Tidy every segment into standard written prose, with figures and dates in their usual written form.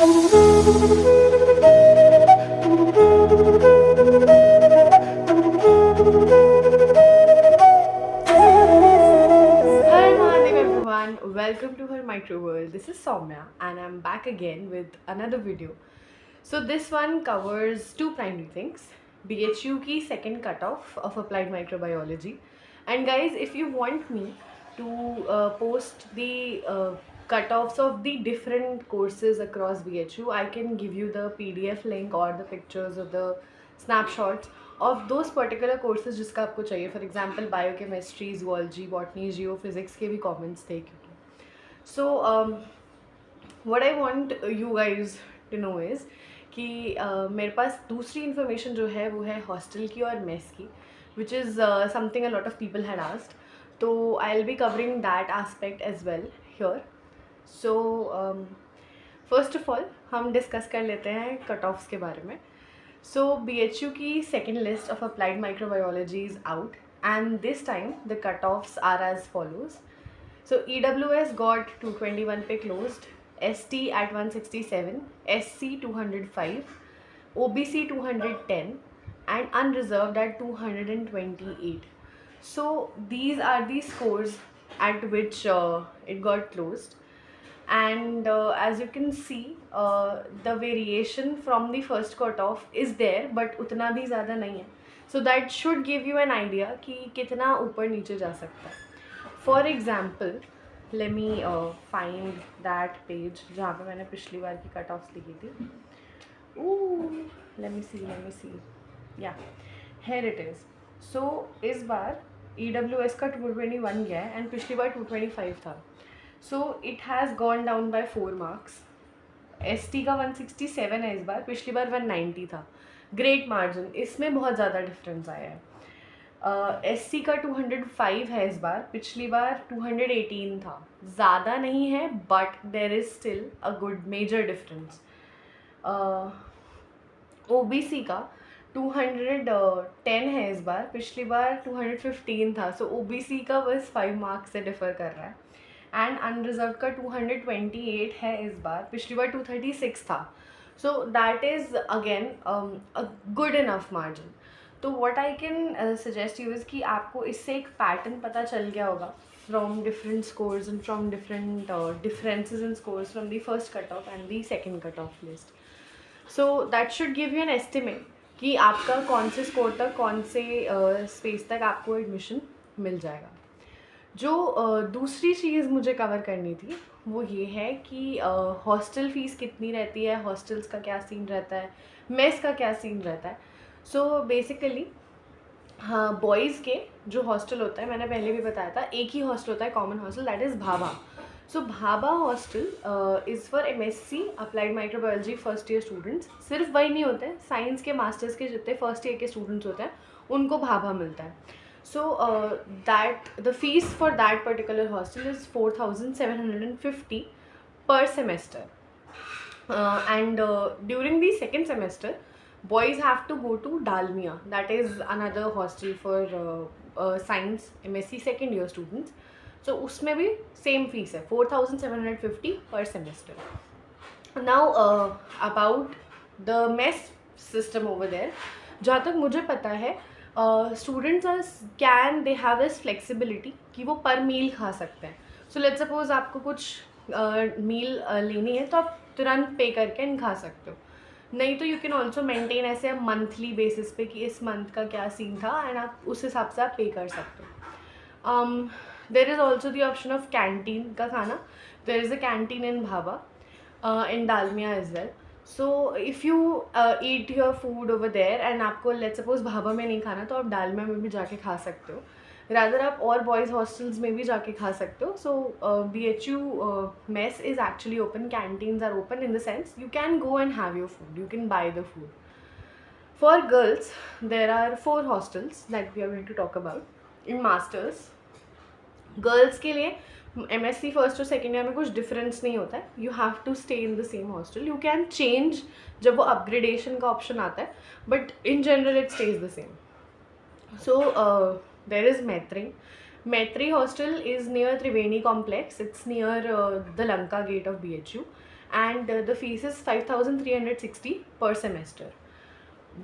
Mahadev everyone, welcome to her micro world. This is Soumya and I'm back again with another video. So this one covers two primary things: BHU की second cutoff of applied microbiology. And guys, if you want me to post the cutoffs of the different courses across BHU, I can give you the PDF link or the pictures of the snapshots of those particular courses जिसका आपको चाहिए. For example, biochemistry, zoology, botany, geophysics के भी comments थे क्योंकि. So what I want you guys to know is कि मेरे पास दूसरी इन्फॉर्मेशन जो है वो है हॉस्टल की और मेस की, which is something a lot of people had asked. तो I will be covering that aspect as well here. So first of all हम डिस्कस कर लेते हैं कट ऑफ्स के बारे में. सो BHU की second list of applied microbiology is out and this time the cut offs are as follows. So EWS got 221 पे closed, ST at 167, SC 205, OBC 210 and unreserved at 228. So these are the scores at which it got closed. And as you can see, the variation from the first cutoff is there, but उतना भी ज़्यादा नहीं है. So that should give you an idea कि कितना ऊपर नीचे जा सकता है. For example, let me find that page जहाँ पे मैंने पिछली बार की कट ऑफ्स लिखी थी. लेट मी सी या हेयर इट इज़. सो इस बार EWS का 221 गया है एंड पिछली बार 225 था. So it has gone down by 4 marks. ST का 167 है इस बार, पिछली बार 190 था. ग्रेट मार्जिन, इसमें बहुत ज़्यादा डिफरेंस आया है. SC का 205 है इस बार, पिछली बार 218 था. ज़्यादा नहीं है but there is still a good major difference. OBC का 210 है इस बार, पिछली बार 215 था. सो OBC का बस 5 मार्क्स से डिफ़र कर रहा है. एंड अनरिजर्व का 228 है इस बार, पिछली बार 236 था. So that is again a good enough margin. तो what I can suggest you is कि आपको इससे एक पैटर्न पता चल गया होगा from different scores and from different differences in scores from the first cut off and the second cut off list. So that should give you an estimate कि आपका कौन से स्कोर तक, कौन से स्पेस तक आपको एडमिशन मिल जाएगा. जो दूसरी चीज़ मुझे कवर करनी थी वो ये है कि हॉस्टल फ़ीस कितनी रहती है, हॉस्टल्स का क्या सीन रहता है, मेस का क्या सीन रहता है. सो बेसिकली हाँ, बॉयज़ के जो हॉस्टल होता है, मैंने पहले भी बताया था, एक ही हॉस्टल होता है common hostel, that is Bhabha. So Bhabha hostel is for MSc applied microbiology first year students. सिर्फ वही नहीं होते हैं, साइंस के मास्टर्स के जितने फर्स्ट ईयर के स्टूडेंट्स होते हैं उनको भाभा मिलता है. So the fees for that particular hostel is 4,750 per semester. And during the second semester, boys have to go to Dalmia. That is another hostel for science MSc second year students. So उसमें भी same fees है, 4,750 per semester. Now about the mess system over there, जहाँ तक मुझे पता है students they have this flexibility कि वो पर मील खा सकते हैं. सो लेट्स सपोज आपको कुछ मील लेनी है तो आप तुरंत पे करके नहीं खा सकते हो. नहीं तो यू कैन ऑल्सो मेंटेन ऐसे मंथली बेसिस पे कि इस मंथ का क्या सीन था एंड आप उस हिसाब से आप पे कर सकते हो. There is also the option of canteen का खाना. There is a canteen in Bhabha in Dalmia as well. So if you eat your food over there and आपको let's suppose भाभा में नहीं खाना तो आप डालमिया में भी जाके खा सकते हो. रादर आप और बॉयज़ हॉस्टल्स में भी जाके खा सकते हो. सो BHU mess is actually open, canteens are open in the sense you can go and have your food, you can buy the food. For girls, there are 4 hostels that we are going to talk about in masters. Girls के लिए MSc first और second year में कुछ difference नहीं होता है. You have to stay in the same hostel. You can change जब वो अपग्रेडेशन का ऑप्शन आता है, but in general it stays the same. So there is Maitri hostel is near Triveni complex. It's near the Lanka gate of BHU and the fees is 5,360 per semester.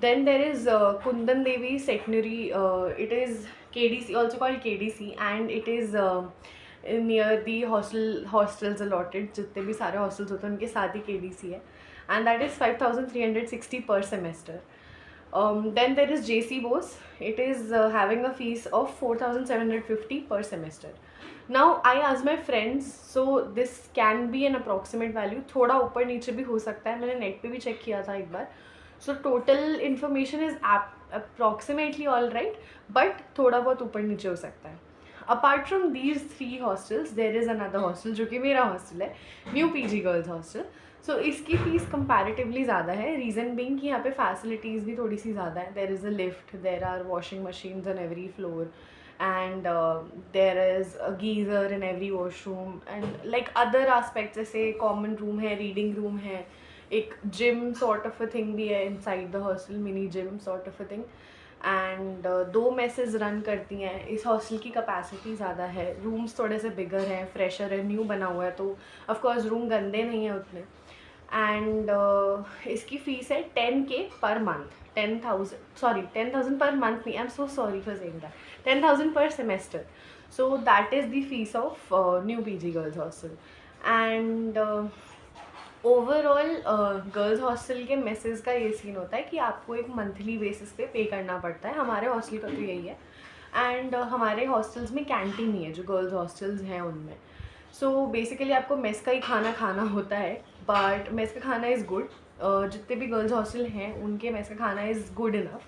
Then there is Kundan Devi Secondary. It is KDC, also called KDC, and it is near the hostels allotted. जितने भी सारे hostels होते हैं उनके साथ ही KDC है, and that is 5,360 per semester. Then there is JC Bose. It is having a fees of 4,750 per semester. Now I asked my friends, so this can be an approximate value. थोड़ा ऊपर नीचे भी हो सकता है, मैंने net पे भी चेक किया था एक बार. So total information is approximately all right, but थोड़ा बहुत ऊपर नीचे हो सकता है. Apart from these 3 hostels, there is another hostel जो कि मेरा hostel है, New PG Girls Hostel. So इसकी फीस comparatively ज़्यादा है. Reason being कि यहाँ पे facilities भी थोड़ी सी ज़्यादा है. There is a lift, there are washing machines on every floor, and there is a geyser in every washroom, and like other aspects जैसे common room है, reading room है, एक gym sort of a thing भी है inside the hostel, mini gym sort of a thing. And 2 messes run करती हैं. इस hostel की कैपेसिटी ज़्यादा है. रूम्स थोड़े से बिगर हैं, फ्रेशर है, न्यू बना हुआ है, तो ऑफकोर्स रूम गंदे नहीं हैं उतने. एंड इसकी फ़ीस है 10K per month. 10,000 per month नहीं, I'm so sorry for saying that, 10,000 per semester. So that is the fees of New PG Girls Hostel. And overall girls hostel के message का ये सीन होता है कि आपको एक मंथली बेसिस पे पे करना पड़ता है. हमारे हॉस्टल का तो यही है. एंड हमारे हॉस्टल्स में कैंटीन नहीं है जो गर्ल्स हॉस्टल्स हैं उनमें. सो बेसिकली आपको मेस का ही खाना होता है, बट मेस का खाना इज़ गुड. जितने भी गर्ल्स हॉस्टल हैं उनके मेस का खाना is good enough,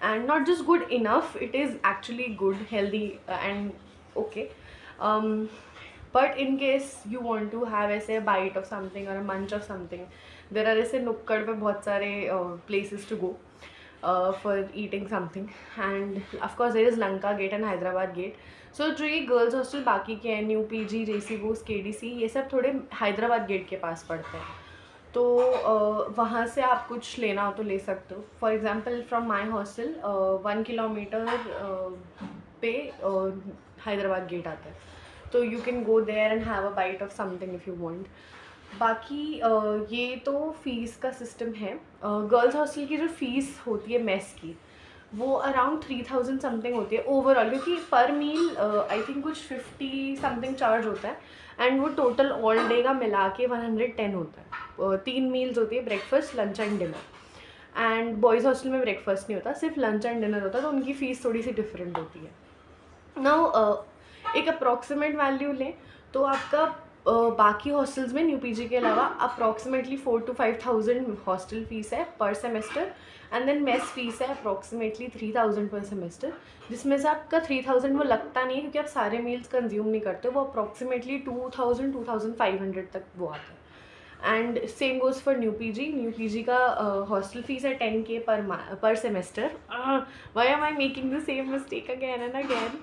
and not just good enough, it is actually good, healthy and okay. But in case you want to have ऐसे bite of something or a munch of something, there are ऐसे नुक्कड़ पे बहुत सारे places to go for eating something. And of course there is Lanka Gate and Hyderabad Gate. So जो ये girls hostel बाकी के हैं, new PG, JC Bose, KDC, ये सब थोड़े हैदराबाद गेट के पास पड़ते हैं. तो वहाँ से आप कुछ लेना हो तो ले सकते हो. For example from my hostel 1 kilometre पे हैदराबाद गेट आता है, तो you can go there and have a bite of something if you want. बाकी ये तो फ़ीस का सिस्टम है. गर्ल्स हॉस्टल की जो फ़ीस होती है मेस की, वो अराउंड 3,000 समथिंग होती है ओवरऑल, क्योंकि पर मील आई थिंक कुछ 50 समथिंग चार्ज होता है, एंड वो टोटल ऑल डे का मिला के 110 होता है. 3 मील्स होती है, breakfast, lunch and dinner. And boys hostel में ब्रेकफास्ट नहीं होता, सिर्फ लंच एंड डिनर होता है, तो उनकी फ़ीस थोड़ी सी डिफरेंट होती है. नाउ एक अप्रॉक्सीमेट वैल्यू लें तो आपका बाकी हॉस्टल्स में न्यू PG के अलावा अप्रॉक्सीमेटली 4,000 to 5,000 हॉस्टल फीस है per semester, and then mess fees है अप्रॉक्सीमेटली 3,000 पर सेमेस्टर, जिसमें से आपका 3,000 वो लगता नहीं है क्योंकि आप सारे मील्स कंज्यूम नहीं करते. वो अप्रॉक्सीमेटली 2,000-2,500 तक वो आता है. And same goes for new PG का हॉस्टल फीस है 10K पर semester. Why am I making the same mistake again and again?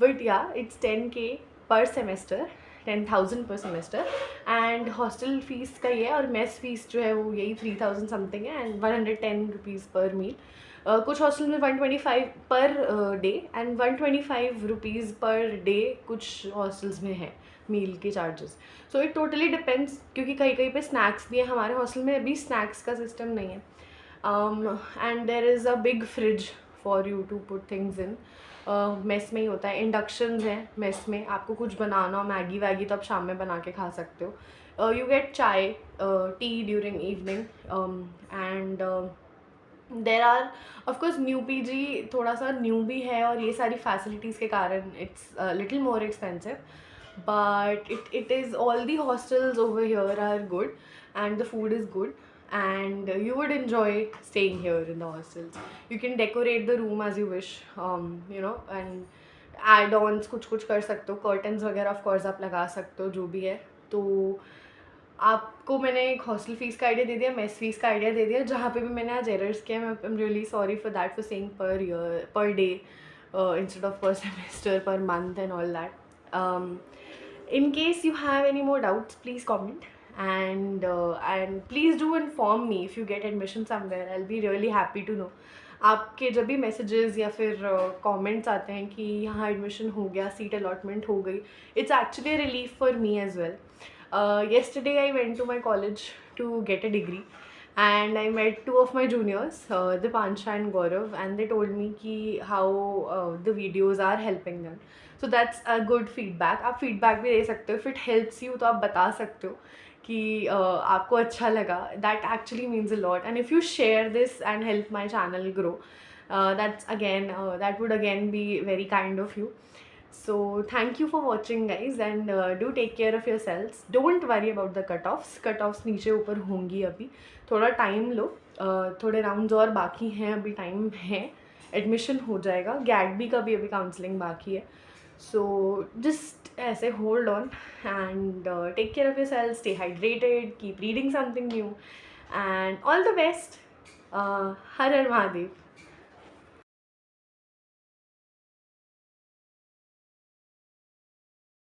But yeah, it's 10K per semester, 10,000 per semester, and hostel fees का ये है, और mess fees जो है वो यही 3,000 समथिंग है, एंड 110 रुपीज़ पर मील. कुछ हॉस्टल में 125 per day and 125 rupees per day कुछ हॉस्टल्स में है मील के charges. So it totally depends, क्योंकि कहीं कहीं पे स्नैक्स भी है. हमारे हॉस्टल में अभी स्नैक्स का सिस्टम नहीं है, and there is a big fridge for you to put things in. Mess में ही होता है. इंडक्शंस हैं मेस में, आपको कुछ बनाना हो, मैगी वैगी, तो आप शाम में बना के खा सकते हो. You get chai, tea during evening, and there are of course new PG थोड़ा सा न्यू भी है, और ये सारी फैसिलिटीज़ के कारण it's little more expensive, but it is all the hostels over here are good and the food is good, and you would enjoy staying here in the hostels. You can decorate the room as you wish, and add-ons कुछ कर सकते हो. Curtains वगैरह of course आप लगा सकते हो, जो भी है. तो आपको मैंने एक हॉस्टल फीस का आइडिया दे दिया, मेस फीस का आइडिया दे दिया. जहाँ पे भी मैंने आज एरर्स किया, मैं I am really sorry for that, for saying per day instead of per semester, per month and all that. In case you have any more doubts, please comment, and please do inform me if you get admission somewhere. I'll be really happy to know. आपके जब भी messages या फिर comments आते हैं कि यहाँ admission हो गया, सीट अलॉटमेंट हो गई, it's actually relief for me as well. Yesterday I went to my college to get a degree, and I met two of my juniors, Dipansha and Gaurav, and they told me कि how the videos are helping them. So that's a good feedback. आप feedback भी दे सकते हो. If it helps you तो आप बता सकते हो कि आपको अच्छा लगा. That actually means a lot. And if you share this and help my channel grow, that would again be very kind of you. So thank you for watching guys, and do take care of yourselves. Don't worry about the cutoffs नीचे ऊपर होंगी अभी. थोड़ा time लो, थोड़े rounds और बाकी हैं, अभी टाइम है, एडमिशन हो जाएगा. गैट का भी अभी काउंसलिंग बाकी है. So just ऐसे hold on and take care of yourself, stay hydrated, keep reading something new, and all the best. Har Har Mahadev.